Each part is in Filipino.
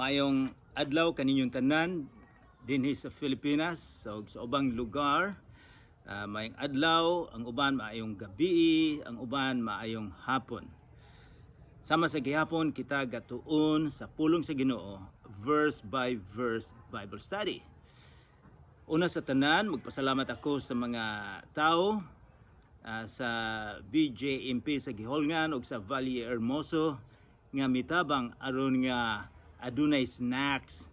Maayong adlaw kaninyong tanan dinhi sa Pilipinas sa ubang lugar. Maayong adlaw, ang uban maayong gabi, ang uban maayong hapon. Sama sa gihapon kita gatuon sa pulong sa Ginoo, verse by verse Bible study. Una sa tanan, magpasalamat ako sa mga tao sa BJMP sa Giholngan ug sa Valle Hermoso nga mitabang aron nga adunay snacks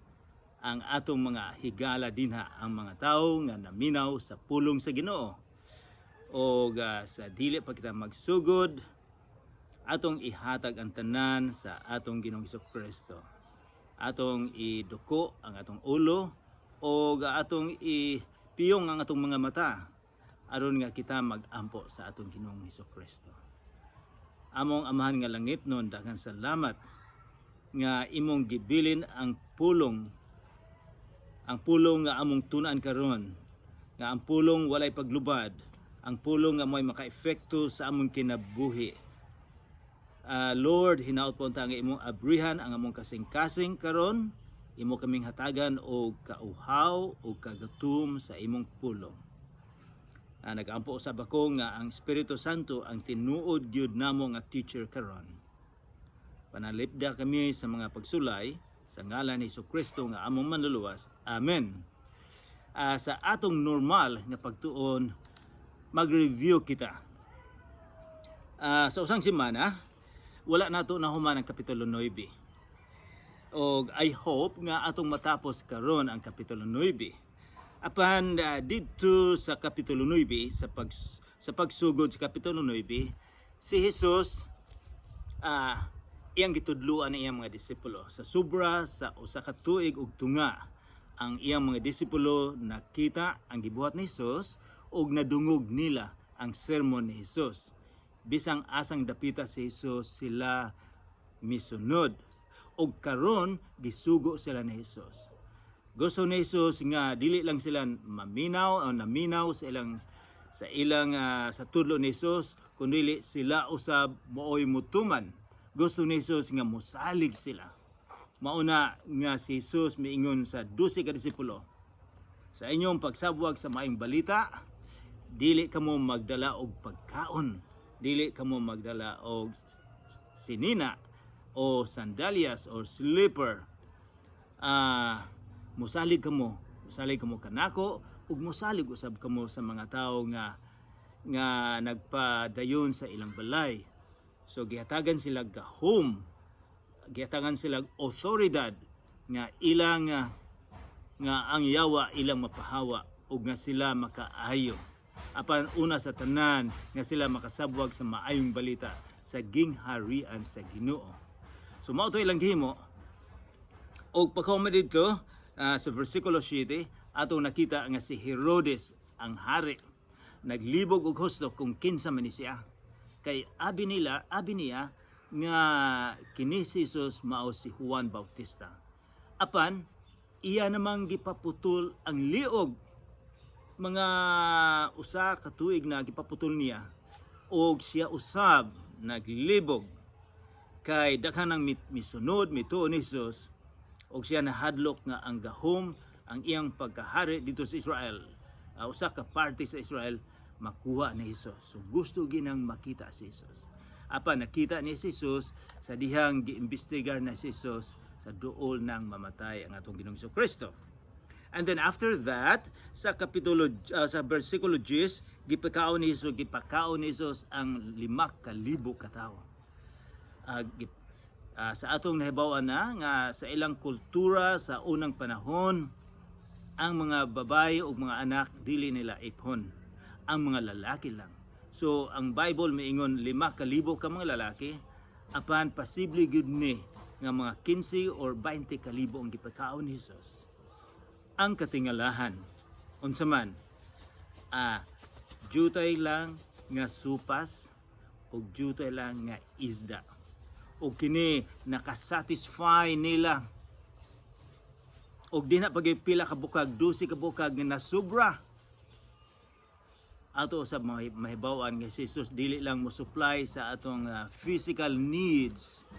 ang atong mga higala dinha ang mga tawo nga naminaw sa pulong sa Ginoo. O sa dili pa kita magsugod, atong ihatag ang tanan sa atong Ginoong Hesukristo. Atong iduko ang atong ulo o atong ipiyong ang atong mga mata aron nga kita magampo sa atong Ginoong Hesukristo. Among Amahan nga langit nun, daghang salamat nga imong gibilin ang pulong nga among tunaan karon, nga ang pulong walay paglubad, ang pulong nga may maka-epekto sa among kinabuhi. Lord, hinaot po nga imong abrihan ang among kasing-kasing karon, imo kaming hatagan og kauhaw o kagatum sa imong pulong. Nag-ampo usab ako nga ang Espiritu Santo ang tinuod gyud namo nga teacher karon. Panalipda kami sa mga pagsulay sa ngalan ni Hesukristo nga among manluluwas. Amen. Sa atong normal nga pagtuon, mag-review kita. Sa usang semana, wala nato na human ang Kapitulo 9. Og I hope nga atong matapos karon ang Kapitulo 9. Apan dito sa Kapitulo 9, sa pagsugod sa Kapitulo 9, si Jesus iyang gitudluan ang iyang mga disipulo. Sa sobra sa usa ka tuig ug tunga, ang iyang mga disipulo nakita ang gibuhat ni Jesus ug nadungog nila ang sermon ni Jesus. Bisang asang dapita si Jesus, sila misunod. Ug karon gisugo sila ni Jesus. Gusto ni Jesus nga dili lang sila maminaw o naminaw sa ilang sa tudlo ni Jesus, kundi sila usab mooy mutuman. Gusto ni Jesus nga mosalig sila. Mauna nga si Jesus miingon sa 12 ka disipulo, sa inyong pagsabwag sa maayong balita, dili kamo magdala og pagkaon, dili kamo magdala og sinina o sandalyas or slipper. Musalig kamo kanako ug musalig usab kamo sa mga tawo nga nagpadayon sa ilang balay. So gihatagan sila gahom, gihatagan sila otoridad nga ilang nga ang yawa ilang mapahawa ug nga sila makaayo. Apan una sa tanan nga sila makasabwag sa maayong balita sa gingharian sa Ginoo. So mao to ilang gihimo. Og pagkahuman dito sa versikulo 7, atong nakita nga si Herodes ang hari naglibog og husto kung kinsa man ni siya. Kay abi niya nga kini si Jesus mao si Juan Bautista. Apan iya namang gipaputol ang liog, mga usa ka tuig na gipaputol niya, og siya usab naglibog kay daghan ang misunod mituon ni Jesus, og siya nahadlok nga ang gahom ang iyang pagkahari dito sa Israel, usa ka parte sa Israel, makuha ni Jesus. So gusto ginang makita si Jesus. Apan nakita ni Jesus sa dihang giimbestigar na si Jesus sa duol nang mamatay ang atong Ginoong Hesukristo. And then after that, sa sa bersikulo 10, gipakaon ni Jesus ang 5,000 ka tawo. Sa atong nahibawan na nga sa ilang kultura sa unang panahon, ang mga babae o mga anak dili nila iphon, ang mga lalaki lang. So ang Bible miingon 5,000 ka mga lalaki, apan posible gud ni nga mga 15 or 20,000 ang gipakaon ni Jesus. Ang katingalahan unsa man, jutay lang nga supas o jutay lang nga isda, o kini nakasatisfy nila, og di na pagipila ka bukag, 12 ka bukag nga nasubra. Ato sa mahibawan nga si Jesus dili lang mo supply sa atong physical needs,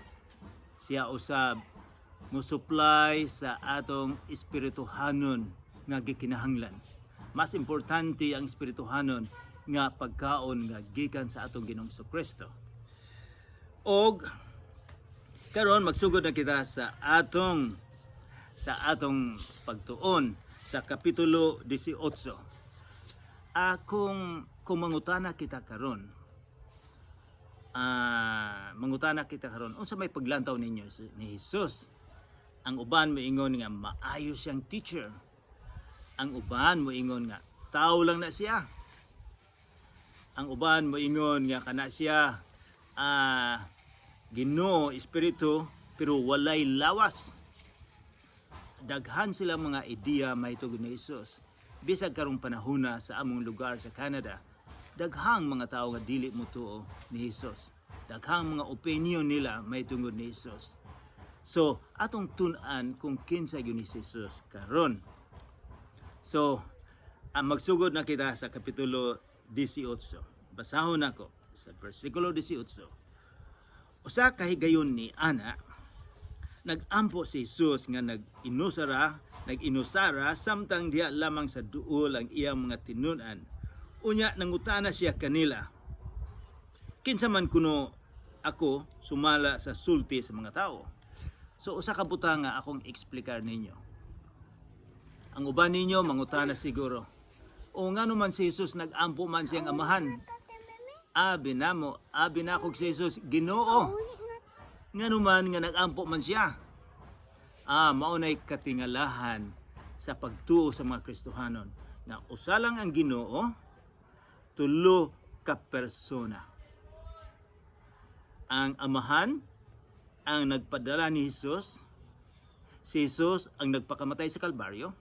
siya usab mo supply sa atong espirituhanon nga gikinahanglan. Mas importante ang espirituhanon nga pagkaon nga gikan sa atong Ginoong Kristo. Og karon magsugod na kita sa atong pagtuon sa kapitulo 18. Kung mangutana kita karon, unsa may paglantaw ninyo ni Jesus? Ang uban moingon nga maayo siyang teacher. Ang uban moingon nga tao lang na siya. Ang uban moingon nga kana siya Ginoo, espiritu, pero walay lawas. Daghan sila mga ideya mahitungod ni Jesus. Bisag karong panahona sa among lugar sa Canada, daghang mga tao nga dili motuo ni Jesus. Daghang mga opinion nila mahitungod ni Jesus. So, atong tun-an kung kinsa gyud ni Jesus karon. So, magsugod na kita sa kapitulo 18. Basahon nako sa versikulo 18. Usa ka higayon ni ana, nagampo si Jesus nga nag-inusara samtang diha lamang sa duol ang iyang mga tinun-an. Unya nangutana siya kanila, kinsa man kuno ako sumala sa sulti sa mga tao? So usa ka butang nga akong eksplikar ninyo. Ang uban ninyo mangutana siguro, o ngano man si Jesus nag-ampo man siyang amahan? Abi na kog si Jesus Ginoo. Ngano man nga nag-ampo man siya? Maunay katingalahan sa pagtuo sa mga Kristohanon na usa lang ang Ginoo, tulo ka persona. Ang amahan ang nagpadala ni Jesus, si Jesus ang nagpakamatay sa Kalbaryo,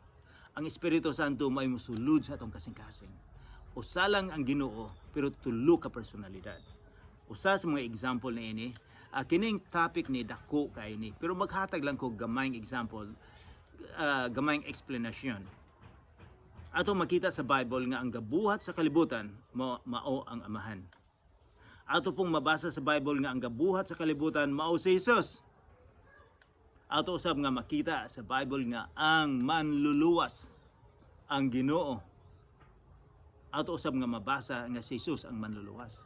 ang Espiritu Santo may musulod sa atong kasing-kasing. Usa lang ang Ginoo pero tulo ka personalidad. Usa sa mga example na ini, kining topic ni dako kay ni, pero maghatag lang ko gamayng example, gamayng explanation. Ato makita sa Bible nga ang gabuhat sa kalibutan mao ang amahan. Ato pong mabasa sa Bible nga ang gabuhat sa kalibutan mao si Jesus. Ato usab nga makita sa Bible nga ang manluluwas ang Ginoo. Ato usab nga mabasa nga si Jesus ang manluluwas.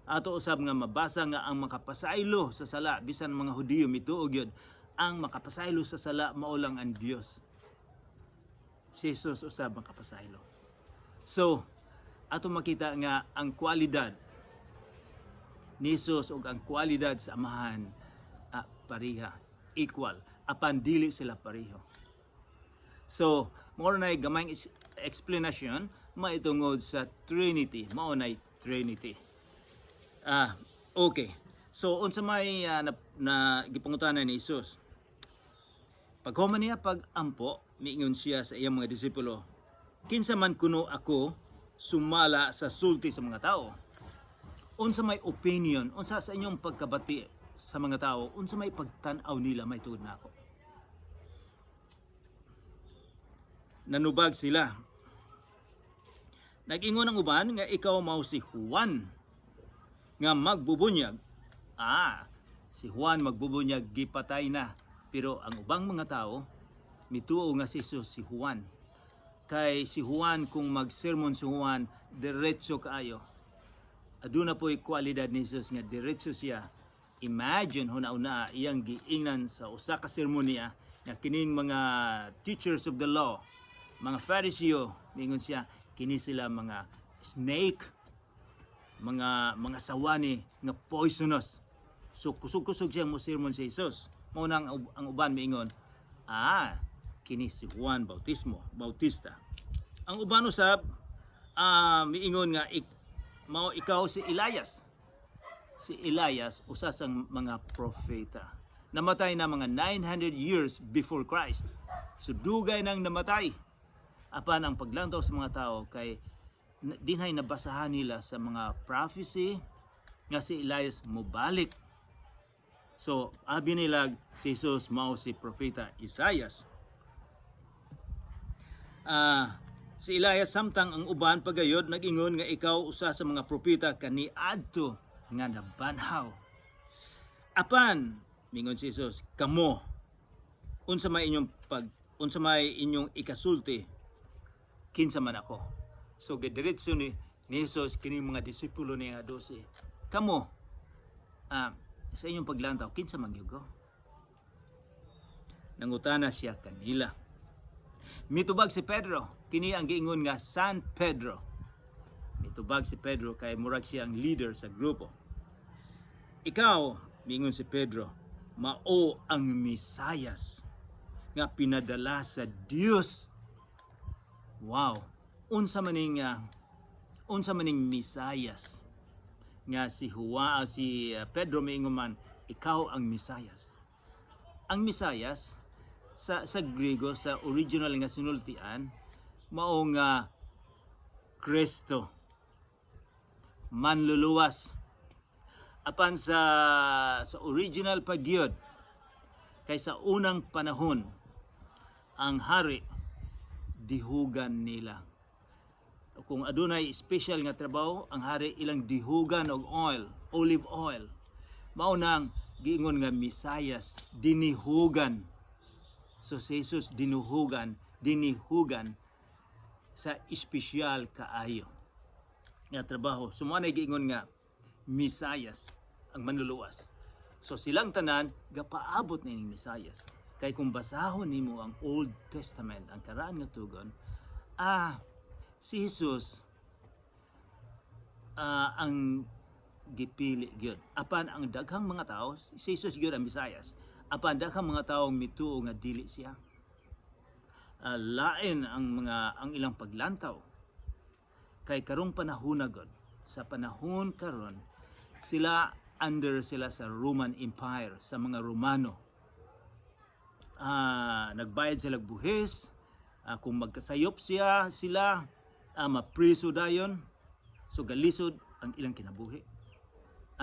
Ato usab nga mabasa nga ang makapasaylo sa sala, bisan mga Hudiyo mituog yun, ang makapasaylo sa sala mao lang ang Dios. Si Jesus usab makapasaylo. So, ato makita nga ang kwalidad ni Jesus ug ang kwalidad sa amahan pareha, equal, apan dili sila pareho. So, more na gamayng explanation maitungod sa Trinity, mao nay Trinity. Okay. So unsa may na gipangutanan ni Jesus? Paghuman niya pag-ampo, miingon siya sa iyang mga disipulo, kinsa man kuno ako sumala sa sulti sa mga tao? Unsa may opinion, unsa sa inyong pagkabati sa mga tao, unsa may pagtan-aw nila may tuod na ako? Nanubag sila. Nag-ingon ang uban nga ikaw mao si Juan nga magbubunyag. Si Juan magbubunyag gipatay na, pero ang ubang mga tao mituo nga si Jesus si Juan. Kay si Juan kung mag-sermon si Juan diretso kaayo. Aduna po'y kwalidad ni Jesus nga diretso siya. Imagine huna-una iyang giingnan sa usa ka sermonya nga kining mga teachers of the law, mga Pharisee, mingon siya kini sila mga snake, mga sawani nga poisonous. So kusog-kusog siya mo sermon si Jesus. Mao nang ang uban miingon, kini si Juan Bautista. Ang uban usab miingon nga mao ikaw si Elias. Si Elias usa sang mga propeta. Namatay na mga 900 years before Christ. So dugay nang namatay. Apan ang paglantaw sa mga tao kay dinhay nabasahan nila sa mga prophecy nga si Elias mobalik. So abi nila si Jesus mao si propeta Isaias. Si Elias samtang ang uban pagayod nag-ingon nga ikaw usa sa mga propeta kaniadto nga nabanhaw. Apan mingon si Jesus, kamo unsa may inyong ikasulti kinsa man ako. So gidiretso ni Jesus kining mga disipulo niya nga 12. Kamo sa inyong paglantaw kinsa man gyud ko? Nangutana siya kanila. Mitubag si Pedro, kini ang giingon nga San Pedro. Mitubag si Pedro kay murag siya ang leader sa grupo. Ikaw, miingon si Pedro, mao ang Misayas nga pinadala sa Dios. Wow, unsa maning Misayas nga si Pedro miingon man, ikaw ang Misayas. Ang Misayas sa Griego, sa original nga sinultian, mao nga Kristo, manluluwas. Apan sa original pagyod, kay sa unang panahon, ang hari dihugan nila. Kung adunay special nga trabaho, ang hari ilang dihugan og olive oil. Mao nang giingon nga Misayas, dinihugan. So si Jesus dinihugan sa espesyal kaayo nga trabaho. Sumao na giingon nga Misayas, ang manluluwas. So silang tanan gapaabot na ning Misayas. Kay kung basahon nimo ang Old Testament, ang karaan nga tugon, si Jesus ang gipili gyud. Apan ang daghang mga tao, si Jesus gyud ang Misayas. Apan daghang mga taong mituo nga dili siya. Lain ang ilang paglantaw. Kay karong panahon gud, sa panahon karon, under sila sa Roman Empire, sa mga Romano. Nagbayad sila buhis, kung magkasayop sila, mapriso dayon, so galisod ang ilang kinabuhi.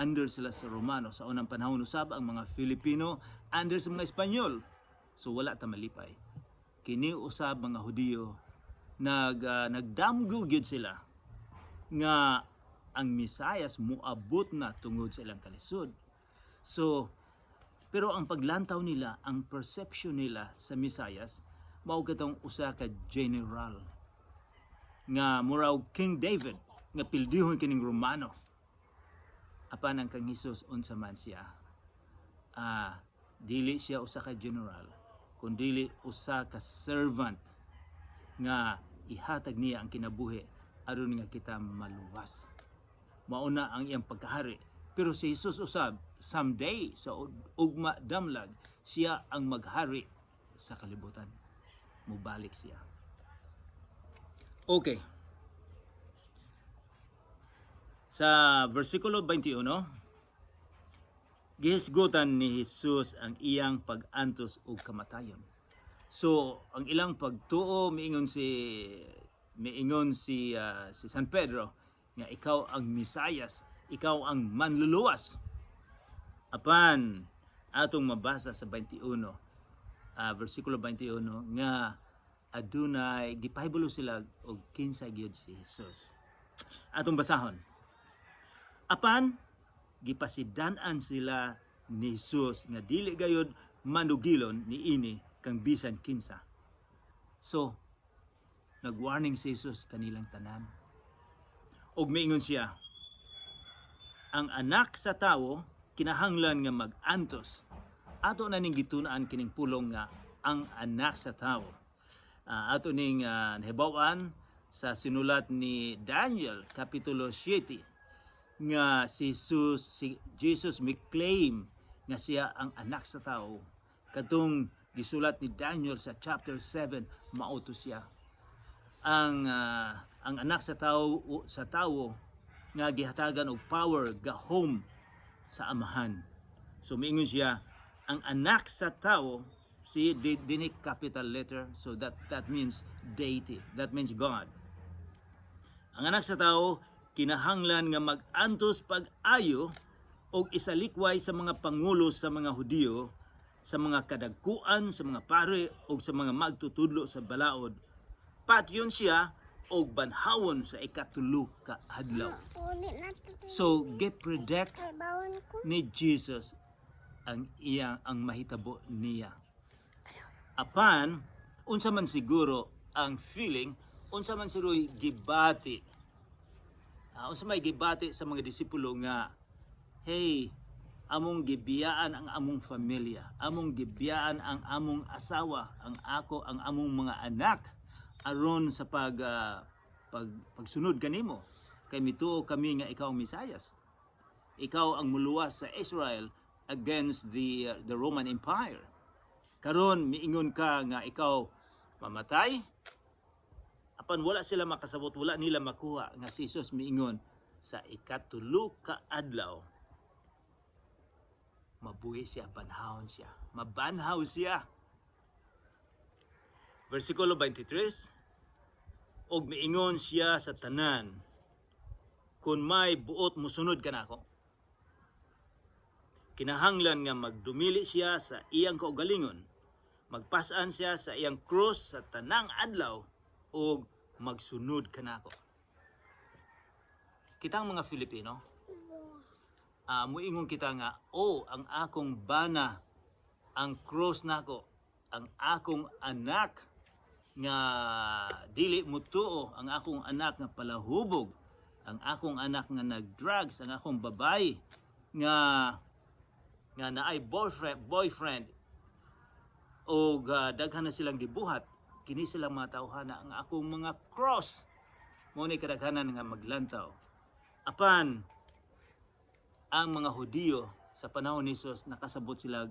Under sila sa Romano. Sa unang panahon usab ang mga Filipino under sa mga Espanyol. So wala ta malipay. Kini usab mga Hudiyo nagdamgo gyud sila nga ang Misayas muabot na tungod sa ilang kalisod. So pero ang paglantaw nila, ang perception nila sa Misayas, mao katong usa ka general nga murag King David nga pildihon kining Romano. Apan ang kang Hesus unsa man siya, dili siya usa ka general, kundi usa ka servant nga ihatag niya ang kinabuhi aron nga kita maluwas. Mauna ang iyang pagkahari. Pero si Jesus usab, someday sa ugma damlag, siya ang maghari sa kalibutan. Mubalik siya. Okay. Sa versikulo 21, gihisgutan ni Jesus ang iyang pag-antos ug kamatayon. So, ang ilang pagtuo miingon si San Pedro nga ikaw ang Misayas, ikaw ang manluluwas. Apan atong mabasa sa 21, versikulo 21 nga adunay gipahibulo sila og kinsa gyud si Jesus. Atong basahon. Apan gipasidan-an sila ni Jesus nga dili gayud manugilon niini kang bisan kinsa. So nagwarning si Jesus kanilang tanan. Og miingon siya, ang anak sa tawo kinahanglan nga mag-antos. Ato na ning gitunaan kining pulong nga ang anak sa tawo. Ato ning nahibaw-an sa sinulat ni Daniel kapitulo 7 nga si Jesus mi-claim nga siya ang anak sa tao. Katong gisulat ni Daniel sa chapter 7, mauto siya. Ang anak sa tao nga gihatagan og power gahom sa amahan. So miingon siya, ang anak sa tao, si dinik capital letter, so that means deity, that means God. Ang anak sa tao kinahanglan nga mag-antos pag-ayo og isalikway sa mga pangulo sa mga Hudiyo, sa mga kadagkuan, sa mga pare og sa mga magtutudlo sa balaod. Patyon siya og banhawon sa ikatulo ka adlaw. So gi-predict ni Jesus ang mahitabo niya Apan unsa man siguro ang feeling, unsa man siguro gibati. Unsa may gibati sa mga disipulo nga, hey, among gibiyaan ang among pamilya, among gibiyaan ang among asawa, ang among mga anak aron sa pagsunod kanimo. Kay mituo kami nga ikaw ang Mesiyas. Ikaw ang muluwas sa Israel against the Roman Empire. Karon miingon ka nga ikaw mamatay. Apan wala sila makasabot, wala nila makuha nga si Jesus miingon sa ikatulo ka adlaw mabuhi siya, banhawon siya. Mabanhaw siya. Versikulo 23, og miingon siya sa tanan, kung may buot musunod ka nako. Kinahanglan nga magdumili siya sa iyang kaugalingon, magpasaan siya sa iyang krus sa tanang adlaw, og magsunod ka nako. Kitang mga Filipino, muingon kita nga, ang akong bana, ang cross nako, ang akong anak nga dili mutuo, ang akong anak nga palahubog, ang akong anak nga nagdrugs, ang akong babay nga naay boyfriend o daghan na silang gibuhat, kini silang mga tawhana ang akong mga cross. Mo ni kadaghanan nga maglantaw. Apan ang mga Hudiyo sa panahon ni Jesus nakasabot sila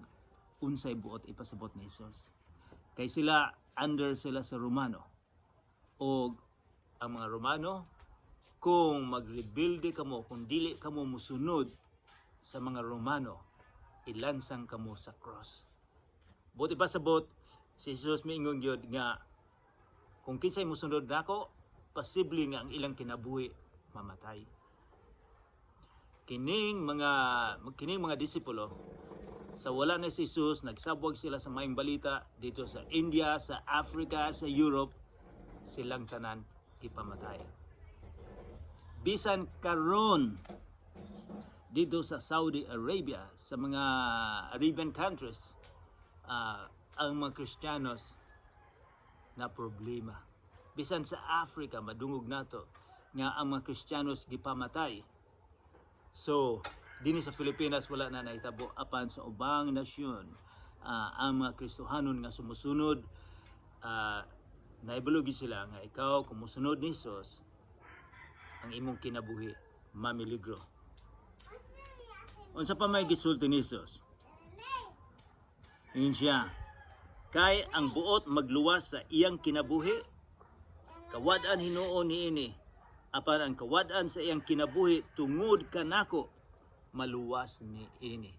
unsay buot ipasabot ni Jesus. Kay sila under sila sa Romano. O ang mga Romano, kung magrebelde kamo, kung dili kamo musunod sa mga Romano, ilansang kamo sa cross. Buot ipasabot si Jesus miingon gyud nga kung kinsay musunod nako, posible nga ang ilang kinabuhi mamatay. Kining mga disipulo sa wala na si Jesus, nagsabwag sila sa maayong balita dito sa India, sa Africa, sa Europe, silang tanan ipamatay. Bisan karon dito sa Saudi Arabia, sa mga Arabian countries, ang mga Kristiyanos na problema. Bisan sa Africa, madungog nato nga ang mga Kristiyanos gipamatay. So, dinhi sa Pilipinas wala na nahitabo, apan sa ubang nasyon ang mga Kristohanon nga sumusunod, naibalugi sila nga ikaw kung musunod ni Jesus, ang imong kinabuhi mamiligro. Unsa pa may gisulti ni Jesus? Yun siya, kay ang buot magluwas sa iyang kinabuhi, kawad-an Hinuo niini, apan ang kawad-an sa iyang kinabuhi tungod kanako maluwas ni ini.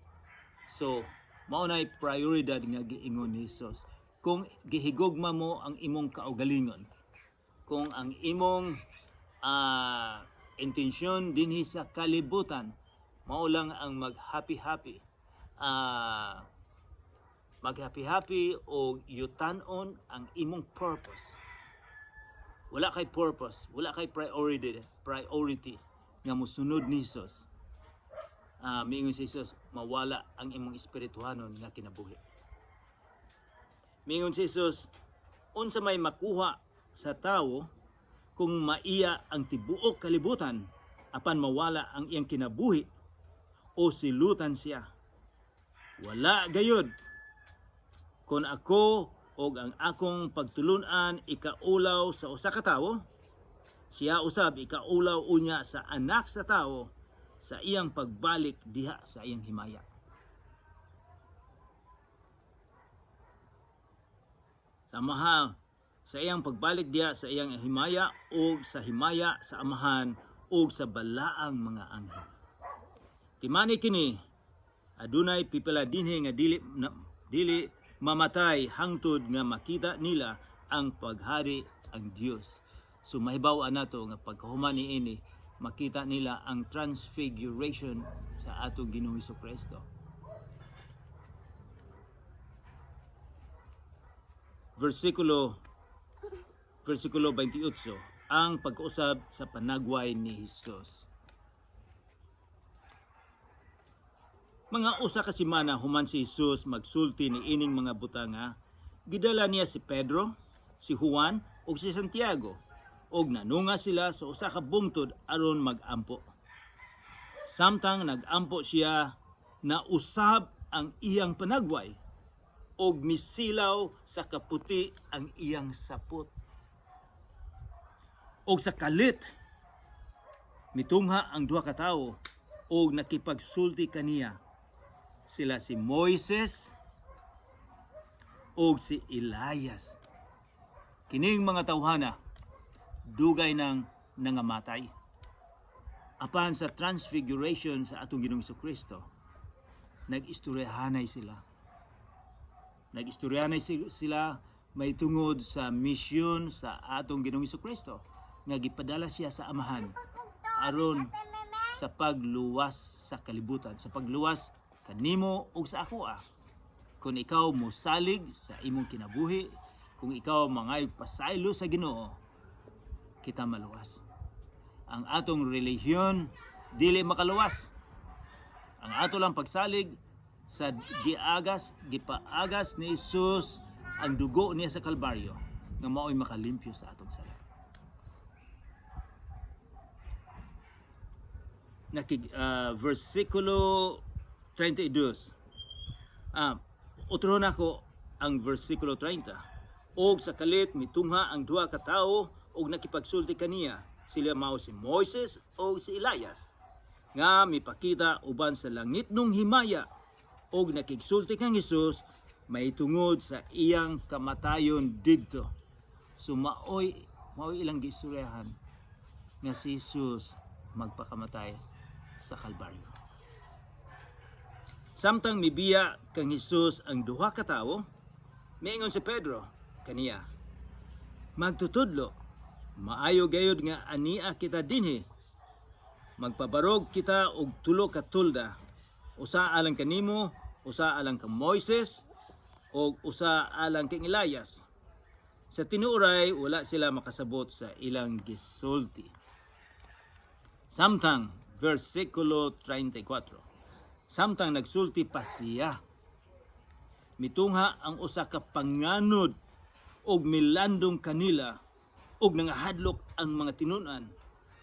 So, mao nay prioridad nga giingon ni Jesus. Kung gihigugma mo ang imong kaugalingon, kung ang imong intensyon dinhi sa kalibutan, mao lang ang mag-happy-happy. Mag-happy-happy o yutanon ang imong purpose. Wala kay purpose, wala kay priority nga musunod ni Jesus. Miingon si Jesus, mawala ang imong espirituhanon nga kinabuhi. Miingon si Jesus, unsa may makuha sa tawo kung maiya ang tibuok kalibutan, apan mawala ang iyang kinabuhi o silutan siya. Wala gayud. Kung ako og ang akong pagtulunan ikaulaw sa usa ka tawo, siya usab ikaulaw unya sa anak sa tawo sa iyang pagbalik diha sa iyang himaya. Samaha sa iyang pagbalik diha sa iyang himaya o sa himaya sa amahan o sa balaang mga anghel. Timani kini adunay pipila dinhi nga dili mamatay hangtod nga makita nila ang paghari ang Dios. So mahibaw-an nato nga pagkahuman niini makita nila ang transfiguration sa atong Ginoong Hesukristo. Versikulo 28, ang pag-usab sa panagway ni Jesus. Mga usa ka semana human si Jesus magsulti ni ining mga butanga, Gidala niya si Pedro, si Juan ug si Santiago, ug nanunga sila sa usa ka bungtod aron mag-ampo. Samtang nag-ampo siya, na usab ang iyang panagway ug misilaw sa kaputi ang iyang sapot. Og sa kalit mitungha ang duha ka tawo ug nakipagsulti kaniya. Sila si Moises ug si Elias. Kining mga tawhana dugay nang nangamatay. Apan sa transfiguration sa atong Ginoong Kristo, nag-istoryahanay sila. Nag-istoryahanay sila may tungod sa misyon sa atong Ginoong Kristo nga gipadala siya sa Amahan aron sa pagluwas sa kalibutan, sa pagluwas kanimo ug sa akoa. Kung ikaw mosalig sa imong kinabuhi, kung ikaw mangay pasaylo sa Ginoo, kita maluwas. Ang atong relihiyon dili makaluwas. Ang ato lang pagsalig sa gipaagas ni Jesus ang dugo niya sa Kalbaryo nga mao'y makalimpyo sa atong sala. Versikulo 32. Utroon ako ang versikulo 30. Og sa kalit mitungha ang duha ka tawo og nakipagsulti kaniya. Sila mao si Moises o si Elias nga mipakita uban sa langit nung himaya og nakigsulti kang Hesus may tungod sa iyang kamatayon didto. So maoy ilang giistoryahan nga si Hesus magpakamatay sa Kalbaryo. Samtang mibiya kang Hesus ang duha ka tawo, miingon si Pedro kaniya, magtutudlo, maayo gayud nga ania kita dinhi. Magpabarog kita og tulo ka tulda, usa alang kanimo, usa alang kang Moises, o usa alang kang Elias. Sa tinuoray wala sila makasabot sa ilang gisulti. Samtang versikulo 34. Samtang nagsulti pa siya, mitungha ang usa ka panganod og milandong kanila og nangahadlok ang mga tinunan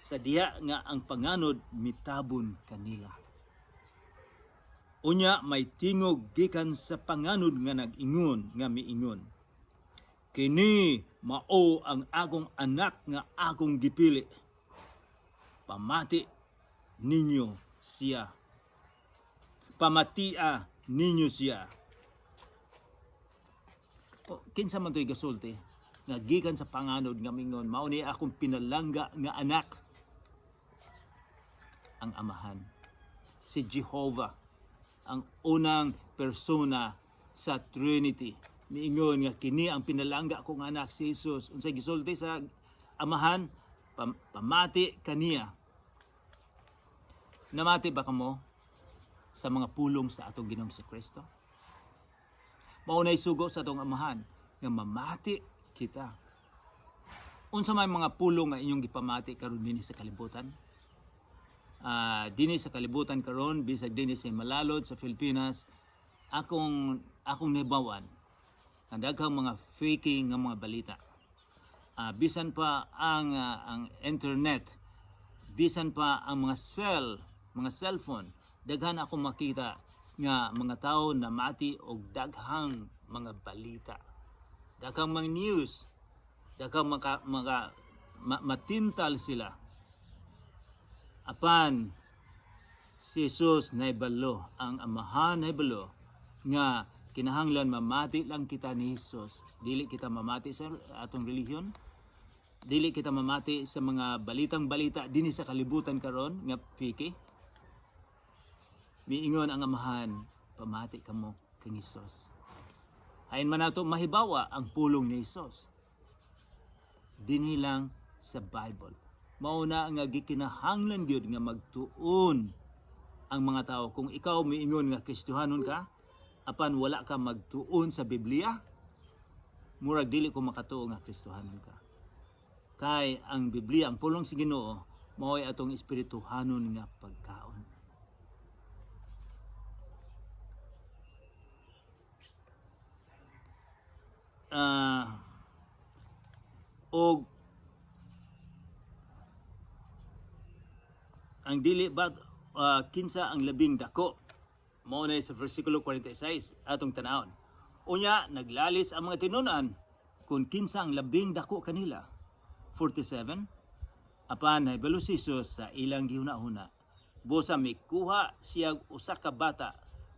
sa diha nga ang panganod mitabon kanila. Unya may tingog gikan sa panganod nga nag-ingon nga miingon, kini mao ang akong anak nga akong gipili. Pamati ninyo siya. Pamatia ninyo siya. Kinsa man to'y gasulti nga gikan sa panganod nga mingon, mao ni akong pinalangga nga anak. Ang Amahan, si Jehovah, ang unang persona sa Trinity, miingon nga kini ang pinalangga kong anak si Jesus. Unsay gisulti sa Amahan, pamati kaniya. Namati ba kamo sa mga pulong sa atong Ginoong Kristo? Maunay sugo sa atong Amahan nga mamati kita. Unsa may mga pulong nga inyong gipamati karon dinhi sa kalibutan? Dinhi sa kalibutan karon, bisag dinhi sa Malalod sa Pilipinas, akong nahibawan ang daghang mga faking nga mga balita. Bisan pa ang internet, bisan pa ang mga cellphone, daghan ako makita nga mga tao na mati og daghang mga balita, daghang mga news, daghang matintal sila. Apan si Jesus naibalo, ang Amahan naibalo nga kinahanglan mamati lang kita ni Jesus. Dili kita mamati sa atong relihiyon, dili kita mamati sa mga balitang balita dinhi sa kalibutan karon nga piki. Miingon ang Amahan, pamati kamo kang Jesus. Ayon man nato mahibawa ang pulong ni Jesus dinhi lang sa Bible. Mauna nga gikinahanglan gyud nga magtuon ang mga tao. Kung ikaw miingon nga Kristiyanon ka, apan wala ka magtuon sa Biblia, murag dili ko makatuo nga Kristiyanon ka. Kay ang Biblia, ang pulong sa Ginoo, mao'y atong espirituhanon nga pagkaon. og ang dili ba kinsa ang labing dako, mao na sa versikulo 46 atong tanawon. Unya naglalis ang mga tinunan kung kinsa ang labing dako kanila. 47, apan nahibalo si Jesus sa ilang gihuna-huna, busa mikuha siyag usa ka bata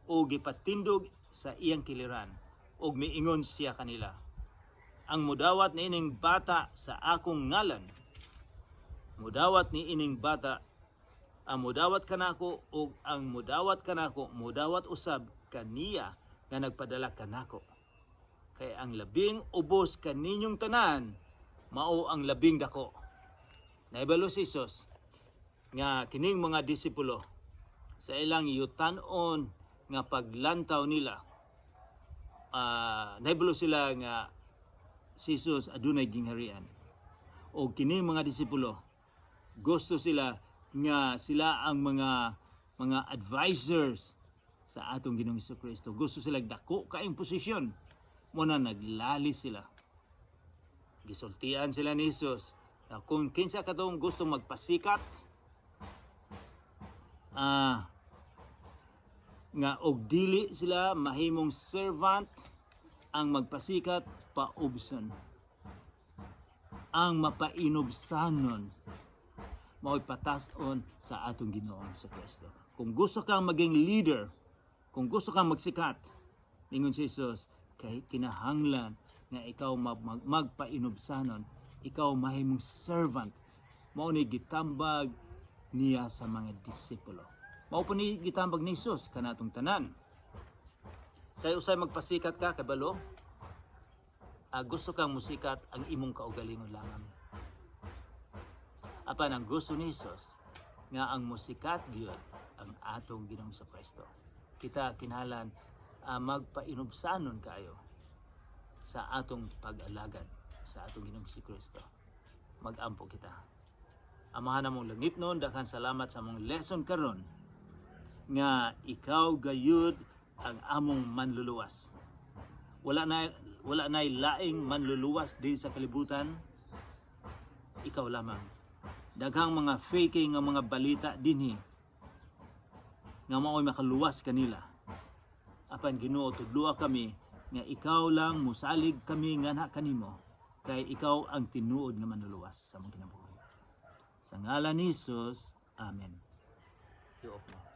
o gipatindog sa iyang kiliran og miingon siya kanila, ang mudawat ni ining bata sa akong ngalan, mudawat ni ining bata, ang mudawat kanako og ang mudawat kanako mudawat usab kaniya nga nagpadala kanako. Kay ang labing ubos kaninyong tanan mao ang labing dako. Naibalo si Jesus nga kining mga disipulo sa ilang yutan-on nga paglantaw nila, naibalo sila nga si Jesus adunay gingharian. O kining mga disipulo gusto sila nga sila ang mga advisors sa atong Ginoong Jesucristo. Gusto sila dako kaayong posisyon. Muna naglali sila. Gisultian sila ni Jesus na kung kinsa katong gusto magpasikat, nga og dili sila mahimong servant, ang magpasikat paubson, ang mapainobsanon mao'y patason sa atong Ginoong Jesucristo. Kung gusto kang maging leader, kung gusto kang magsikat, ingon si Jesus, kay kinahanglan nga ikaw magpainobsanon, ikaw mahimong servant. Mao ni gitambag niya sa mga disipulo. Mao po ni gitambag ni Jesus kanatong tanan. Kay usay magpasikat ka, kabalo, gusto kang musikat, ang imong kaugalingon lamang. Apan ang gusto ni Jesus nga ang musikat gyud ang atong Ginoong Jesucristo. Kita kinahanglan magpainobsanon kayo sa atong pag-alagad sa atong Ginoong Jesucristo. Mag-ampo kita. Amahan namong langit noon, daghang salamat sa mong lesson karon nga ikaw gayud ang among manluluwas. Wala na laing manluluwas din sa kalibutan, ikaw lamang. Daghang mga faking nga mga balita dinhi nga mao'y makaluwas kanila. Apan Ginoo, tudloa kami nga ikaw lang musalig kami nga na kanimo, kay ikaw ang tinuod nga manluluwas sa among kinabuhi. Sa ngalan ni Jesus, amen. You off now.